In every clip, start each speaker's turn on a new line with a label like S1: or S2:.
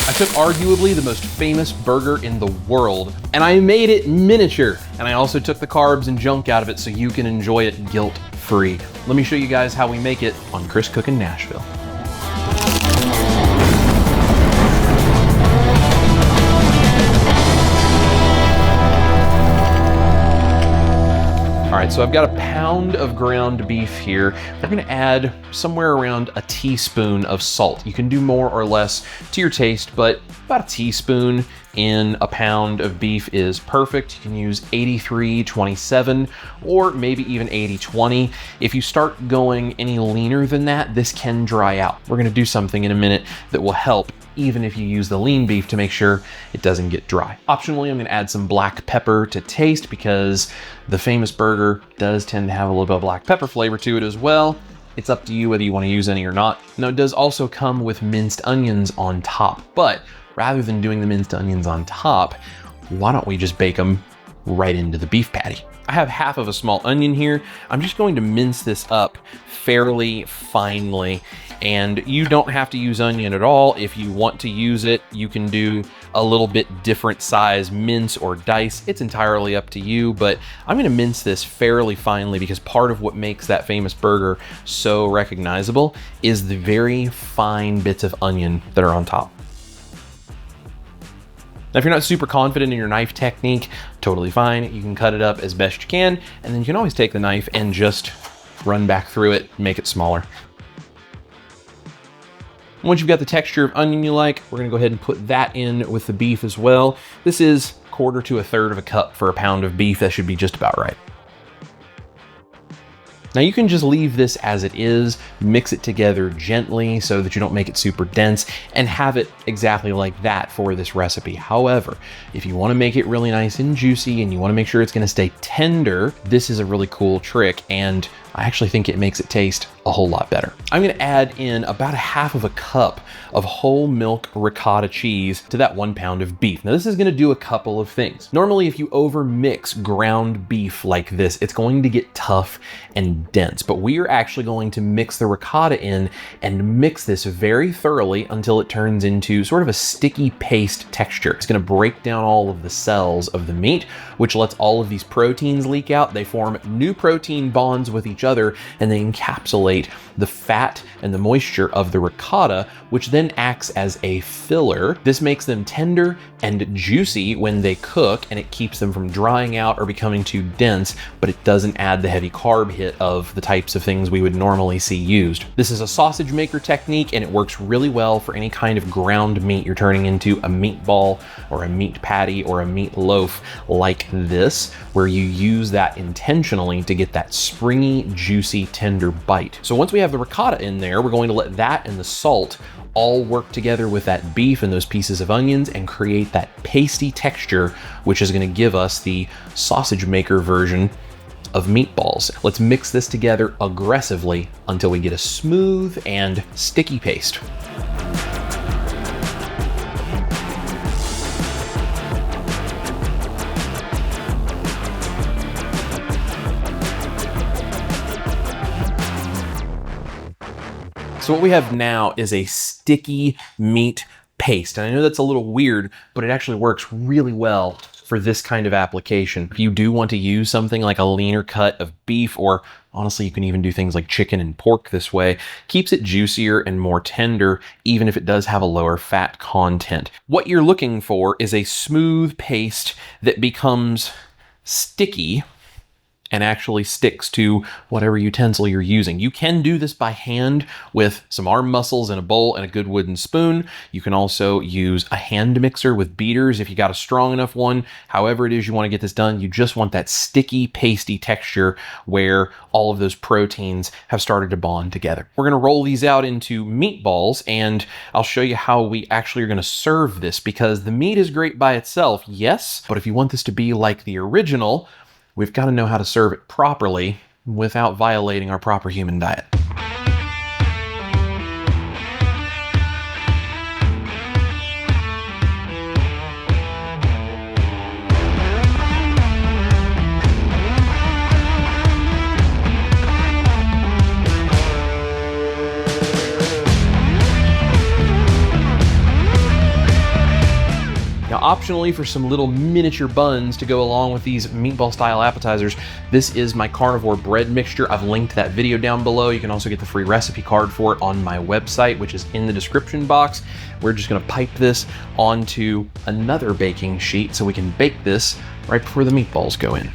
S1: I took arguably the most famous burger in the world, and I made it miniature. And I also took the carbs and junk out of it so you can enjoy it guilt-free. Let me show you guys how we make it on Chris Cookin' Nashville. All right, so I've got a pound of ground beef here. We're gonna add somewhere around a teaspoon of salt. You can do more or less to your taste, but about a teaspoon in a pound of beef is perfect. You can use 83-27 or maybe even 80-20. If you start going any leaner than that, this can dry out. We're gonna do something in a minute that will help even if you use the lean beef to make sure it doesn't get dry. Optionally, I'm gonna add some black pepper to taste because the famous burger does tend to have a little bit of black pepper flavor to it as well. It's up to you whether you wanna use any or not. Now, it does also come with minced onions on top, but rather than doing the minced onions on top, why don't we just bake them right into the beef patty? I have half of a small onion here. I'm just going to mince this up fairly finely, and you don't have to use onion at all. If you want to use it, you can do a little bit different size mince or dice. It's entirely up to you, but I'm gonna mince this fairly finely because part of what makes that famous burger so recognizable is the very fine bits of onion that are on top. Now, if you're not super confident in your knife technique, totally fine. You can cut it up as best you can, and then you can always take the knife and just run back through it, make it smaller. Once you've got the texture of onion you like, we're gonna go ahead and put that in with the beef as well. This is 1/4 to 1/3 of a cup for a pound of beef. That should be just about right. Now you can just leave this as it is, mix it together gently so that you don't make it super dense, and have it exactly like that for this recipe. However, if you wanna make it really nice and juicy and you wanna make sure it's gonna stay tender, this is a really cool trick, and I actually think it makes it taste a whole lot better. I'm gonna add in about 1/2 of a cup of whole milk ricotta cheese to that 1 pound of beef. Now this is gonna do a couple of things. Normally, if you over mix ground beef like this, it's going to get tough and dense, but we are actually going to mix the ricotta in and mix this very thoroughly until it turns into sort of a sticky paste texture. It's gonna break down all of the cells of the meat, which lets all of these proteins leak out. They form new protein bonds with each other, and they encapsulate the fat and the moisture of the ricotta, which then acts as a filler. This makes them tender and juicy when they cook, and it keeps them from drying out or becoming too dense, but it doesn't add the heavy carb hit of the types of things we would normally see used. This is a sausage maker technique, and it works really well for any kind of ground meat you're turning into a meatball or a meat patty or a meat loaf like this, where you use that intentionally to get that springy, juicy, tender bite. So once we have the ricotta in there, we're going to let that and the salt all work together with that beef and those pieces of onions and create that pasty texture, which is going to give us the sausage maker version of meatballs. Let's mix this together aggressively until we get a smooth and sticky paste. So what we have now is a sticky meat paste. And I know that's a little weird, but it actually works really well for this kind of application. If you do want to use something like a leaner cut of beef, or honestly, you can even do things like chicken and pork this way, keeps it juicier and more tender, even if it does have a lower fat content. What you're looking for is a smooth paste that becomes sticky and actually sticks to whatever utensil you're using. You can do this by hand with some arm muscles in a bowl and a good wooden spoon. You can also use a hand mixer with beaters if you got a strong enough one. However it is you want to get this done, you just want that sticky, pasty texture where all of those proteins have started to bond together. We're gonna roll these out into meatballs, and I'll show you how we actually are gonna serve this, because the meat is great by itself, yes, but if you want this to be like the original, we've got to know how to serve it properly without violating our proper human diet. Now, optionally, for some little miniature buns to go along with these meatball style appetizers, this is my carnivore bread mixture. I've linked that video down below. You can also get the free recipe card for it on my website, which is in the description box. We're just gonna pipe this onto another baking sheet so we can bake this right before the meatballs go in.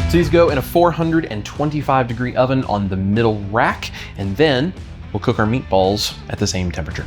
S1: So these go in a 425 degree oven on the middle rack, and then we'll cook our meatballs at the same temperature.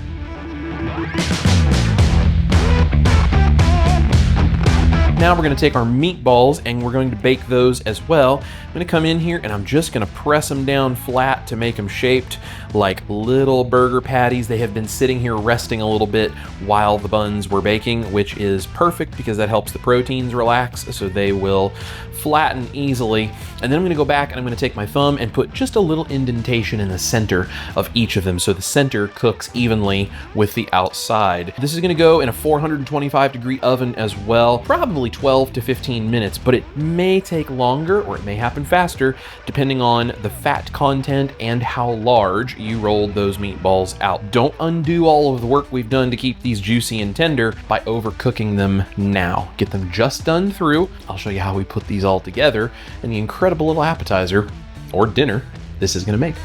S1: Now we're gonna take our meatballs and we're going to bake those as well. I'm gonna come in here and I'm just gonna press them down flat to make them shaped like little burger patties. They have been sitting here resting a little bit while the buns were baking, which is perfect because that helps the proteins relax, so they will flatten easily. And then I'm gonna go back and I'm gonna take my thumb and put just a little indentation in the center of each of them so the center cooks evenly with the outside. This is gonna go in a 425 degree oven as well, probably 12 to 15 minutes, but it may take longer or it may happen faster depending on the fat content and how large you rolled those meatballs out. Don't undo all of the work we've done to keep these juicy and tender by overcooking them now. Get them just done through. I'll show you how we put these all together and the incredible little appetizer or dinner this is gonna make.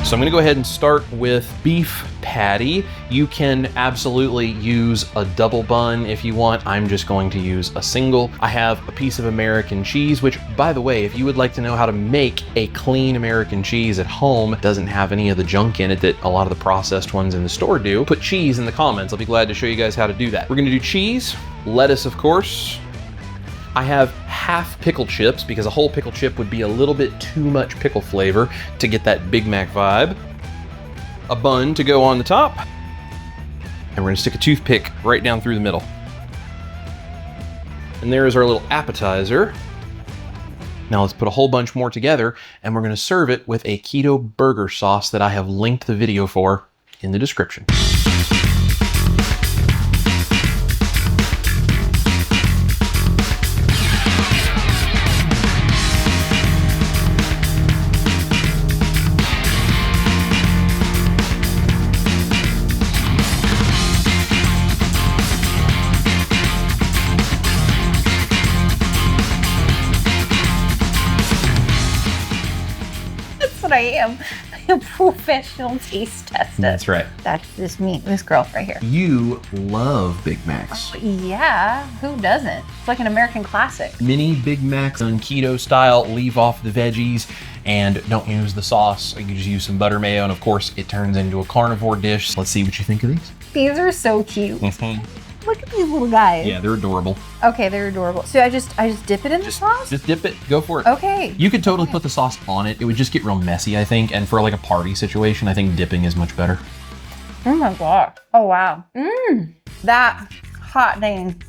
S1: So I'm gonna go ahead and start with beef patty. You can absolutely use a double bun if you want. I'm just going to use a single. I have a piece of American cheese, which, by the way, if you would like to know how to make a clean American cheese at home, doesn't have any of the junk in it that a lot of the processed ones in the store do, put cheese in the comments. I'll be glad to show you guys how to do that. We're gonna do cheese, lettuce, of course. I have half pickle chips because a whole pickle chip would be a little bit too much pickle flavor to get that Big Mac vibe. A bun to go on the top. And we're gonna stick a toothpick right down through the middle. And there is our little appetizer. Now let's put a whole bunch more together and we're gonna serve it with a keto burger sauce that I have linked the video for in the description.
S2: I am a professional taste tester.
S1: That's right.
S2: That's this girl right here.
S1: You love Big Macs.
S2: Yeah, who doesn't? It's like an American classic.
S1: Mini Big Macs on keto style, leave off the veggies and don't use the sauce. You just use some butter mayo and of course it turns into a carnivore dish. Let's see what you think of these.
S2: These are so cute. Look at these little guys.
S1: Yeah, they're adorable.
S2: Okay, they're adorable. So I just dip it in the sauce?
S1: Just dip it, go for it.
S2: Okay.
S1: You could totally put the sauce on it. It would just get real messy, I think. And for like a party situation, I think dipping is much better.
S2: Oh my God. Oh wow. That hot dang.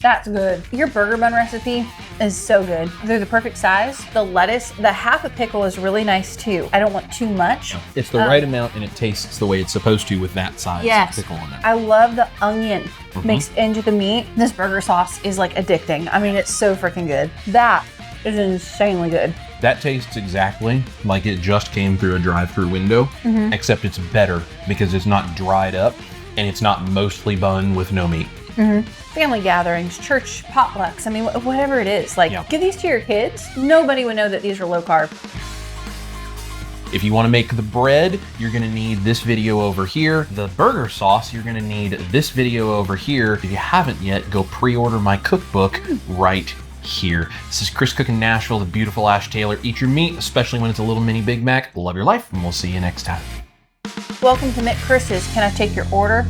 S2: That's good. Your burger bun recipe is so good. They're the perfect size. The lettuce, the half a pickle is really nice too. I don't want too much.
S1: It's the right amount and it tastes the way it's supposed to with that size pickle on it.
S2: I love the onion mixed into the meat. This burger sauce is like addicting. I mean, it's so freaking good. That is insanely good.
S1: That tastes exactly like it just came through a drive-through window, except it's better because it's not dried up and it's not mostly bun with no meat.
S2: Family gatherings, church potlucks, I mean, whatever it is, like give these to your kids. Nobody would know that these are low carb.
S1: If you want to make the bread, you're going to need this video over here. The burger sauce, you're going to need this video over here. If you haven't yet, go pre-order my cookbook right here. This is Chris cooking Nashville, the beautiful Ash Taylor. Eat your meat, especially when it's a little mini Big Mac. Love your life, and we'll see you next time.
S2: Welcome to Mick Chris's. Can I take your order?